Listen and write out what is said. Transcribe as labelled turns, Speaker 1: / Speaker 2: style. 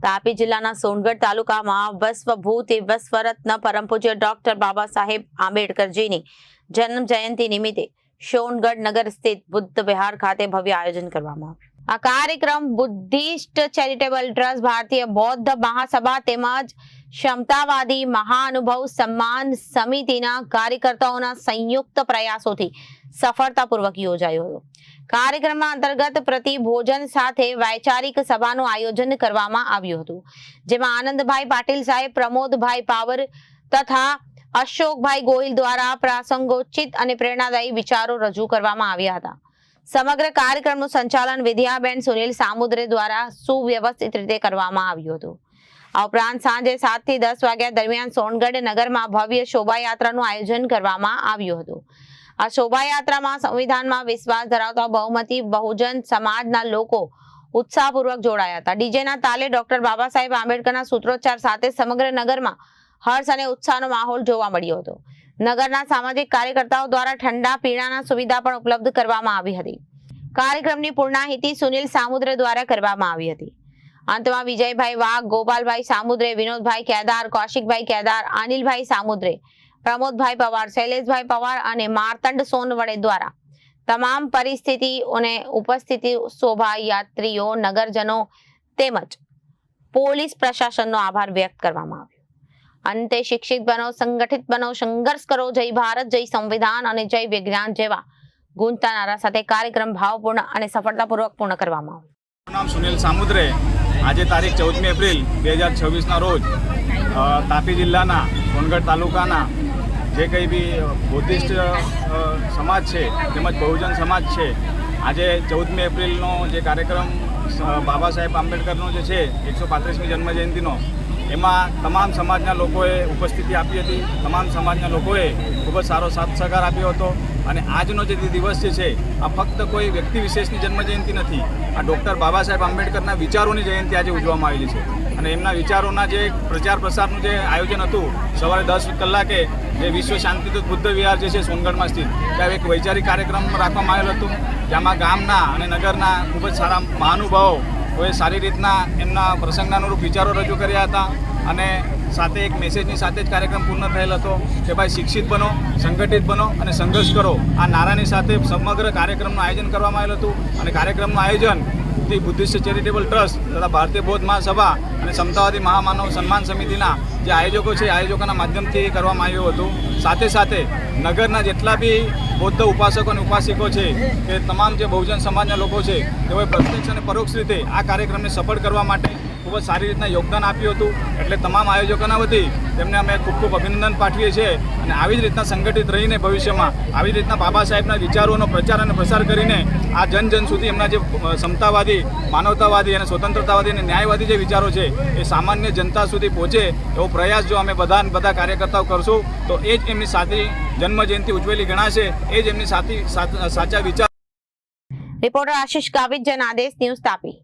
Speaker 1: તાપી જિલ્લાના સોનગઢ તાલુકામાં વસ્વભૂત વસ્વરત્ન પરમ પૂજ્ય ડોક્ટર બાબા સાહેબ આંબેડકરજીની જન્મ જયંતિ નિમિત્તે સોનગઢ નગર સ્થિત બુદ્ધ વિહાર ખાતે ભવ્ય આયોજન કરવામાં આવ્યું। આ કાર્યક્રમ બુદ્ધિસ્ટ ચેરિટેબલ ટ્રસ્ટ, ભારતીય બૌદ્ધ મહાસભા તેમજ ક્ષમતાવાદી મહાનુભવ સન્માન સમિતિના કાર્યકર્તાઓના સંયુક્ત પ્રયાસોથી સફળતાપૂર્વક યોજાયો હતો। કાર્યક્રમના અંતર્ગત પ્રતિભોજન સાથે વૈચારિક સભાનું આયોજન કરવામાં આવ્યું હતું, જેમાં આનંદભાઈ પાટીલ સાહેબ, પ્રમોદભાઈ પાવર તથા અશોકભાઈ ગોહિલ દ્વારા પ્રાસંગોચિત અને પ્રેરણાદાયી વિચારો રજૂ કરવામાં આવ્યા હતા। સમગ્ર કાર્યક્રમનું સંચાલન વિદ્યાબેન સુનિલ સામુદ્રે દ્વારા સુવ્યવસ્થિત રીતે કરવામાં આવ્યું હતું। આ ઉપરાંત સાંજે 7 થી 10 વાગ્યા દરમિયાન સોનગઢ નગરમાં ભવ્ય શોભાયાત્રાનું આયોજન કરવામાં આવ્યું હતું। આ શોભાયાત્રામાં સંવિધાનમાં વિશ્વાસ ધરાવતા બહુમતી બહુજન સમાજના લોકો ઉત્સાહપૂર્વક જોડાયા હતા। ડીજેના તાલે ડોક્ટર બાબા સાહેબ આંબેડકરના સૂત્રોચ્ચાર સાથે સમગ્ર નગરમાં હર્ષ અને ઉત્સાહનો માહોલ જોવા મળ્યો હતો। નગરના સામાજિક કાર્યકર્તાઓ દ્વારા ઠંડા પીણાના સુવિધા પણ ઉપલબ્ધ કરવામાં આવી હતી। કાર્યક્રમની પૂર્ણાહિતી સુનિલ સામુદ્રે દ્વારા કરવામાં આવી હતી। અંતમાં વિજયભાઈ વાઘ, ગોપાલભાઈ સામુદ્રે, વિનોદભાઈ કેદાર, કૌશિકભાઈ કેદાર, અનિલભાઈ સામુદ્રે, પ્રમોદભાઈ પવાર, શૈલેષભાઈ પવાર અને માર્તંડ સોનવડે દ્વારા તમામ પરિસ્થિતિઓને ઉપસ્થિતિ શોભાયાત્રીઓ, નગરજનો તેમજ પોલીસ પ્રશાસનનો આભાર વ્યક્ત કરવામાં આવ્યો। અંતે શિક્ષિત બનો, સંગઠિત બનો, સંઘર્ષ કરો, જય ભારત, જય સંવિધાન અને જય વિજ્ઞાન જેવા ગુંજતા નારા સાથે કાર્યક્રમ ભાવપૂર્ણ અને સફળતાપૂર્વક પૂર્ણ કરવામાં આવ્યો।
Speaker 2: નામ સુનિલ સામુદ્રે। આજે તારીખ 14 એપ્રિલ 2026ના રોજ તાપી જિલ્લાના સોનગઢ તાલુકાના જે કંઈ બી બુદ્ધિસ્ટ સમાજ છે તેમજ બહુજન સમાજ છે, આજે 14 એપ્રિલનો જે કાર્યક્રમ બાબા સાહેબ આંબેડકરનો જે છે 135મી જન્મજયંતિનો, એમાં તમામ સમાજના લોકોએ ઉપસ્થિતિ આપી હતી। તમામ સમાજના લોકોએ ખૂબ જ સારો સાથ સહકાર આપ્યો હતો। અને આજનો જે દિવસ જે છે આ ફક્ત કોઈ વ્યક્તિ વિશેષની જન્મજયંતિ નથી, આ ડૉક્ટર બાબા સાહેબ આંબેડકરના વિચારોની જયંતિ આજે ઉજવવામાં આવેલી છે। અને એમના વિચારોના જે પ્રચાર પ્રસારનું જે આયોજન હતું, સવારે 10 કલાકે જે વિશ્વ શાંતિદૂત બુદ્ધ વિહાર જે છે સોનગઢમાં સ્થિત, ત્યાં એક વૈચારિક કાર્યક્રમ રાખવામાં આવેલો હતો, જેમાં ગામના અને નગરના ખૂબ જ સારા મહાનુભાવોએ સારી રીતના એમના પ્રસંગના અનુરૂપ વિચારો રજૂ કર્યા હતા। અને સાથે એક મેસેજની સાથે જ કાર્યક્રમ પૂર્ણ થયેલ હતો કે ભાઈ શિક્ષિત બનો, સંગઠિત બનો અને સંઘર્ષ કરો, આ નારાની સાથે સમગ્ર કાર્યક્રમનું આયોજન કરવામાં આવેલું હતું। અને કાર્યક્રમનું આયોજન બુદ્ધિસ્ટ ચેરિટેબલ ટ્રસ્ટ તથા ભારતીય બૌદ્ધ મહાસભા અને ક્ષમતાવાદી મહામાનવ સન્માન સમિતિના જે આયોજકો છે, આયોજકોના માધ્યમથી કરવામાં આવ્યું હતું। સાથે સાથે નગરના જેટલા બી બૌદ્ધ ઉપાસકો અને ઉપાસિકો છે કે તમામ જે બહુજન સમાજના લોકો છે, તેઓએ પ્રત્યક્ષ અને પરોક્ષ રીતે આ કાર્યક્રમને સફળ કરવા માટે ખૂબ જ સારી રીતના યોગદાન આપ્યું હતું। એટલે તમામ આયોજકોના વતી તેમને અમે ખૂબ ખૂબ અભિનંદન પાઠવીએ છીએ। અને આવી જ રીતના સંગઠિત રહીને ભવિષ્યમાં આવી રીતના બાબા સાહેબના વિચારોનો પ્રચાર અને પ્રસાર કરીને આ જન સુધી એમના જે સમતાવાદી, માનવતાવાદી અને સ્વતંત્રતાવાદી અને ન્યાયવાદી જે વિચારો છે એ સામાન્ય જનતા સુધી પહોંચે એવો પ્રયાસ જો અમે બધા કાર્યકર્તાઓ કરશું તો એ જ એમની સાચી જન્મજયંતિ ઉજવેલી ગણાશે, એ જ એમની સાચા વિચાર।
Speaker 1: Reporter Ashish Gavit, Janadesh news, Tapi.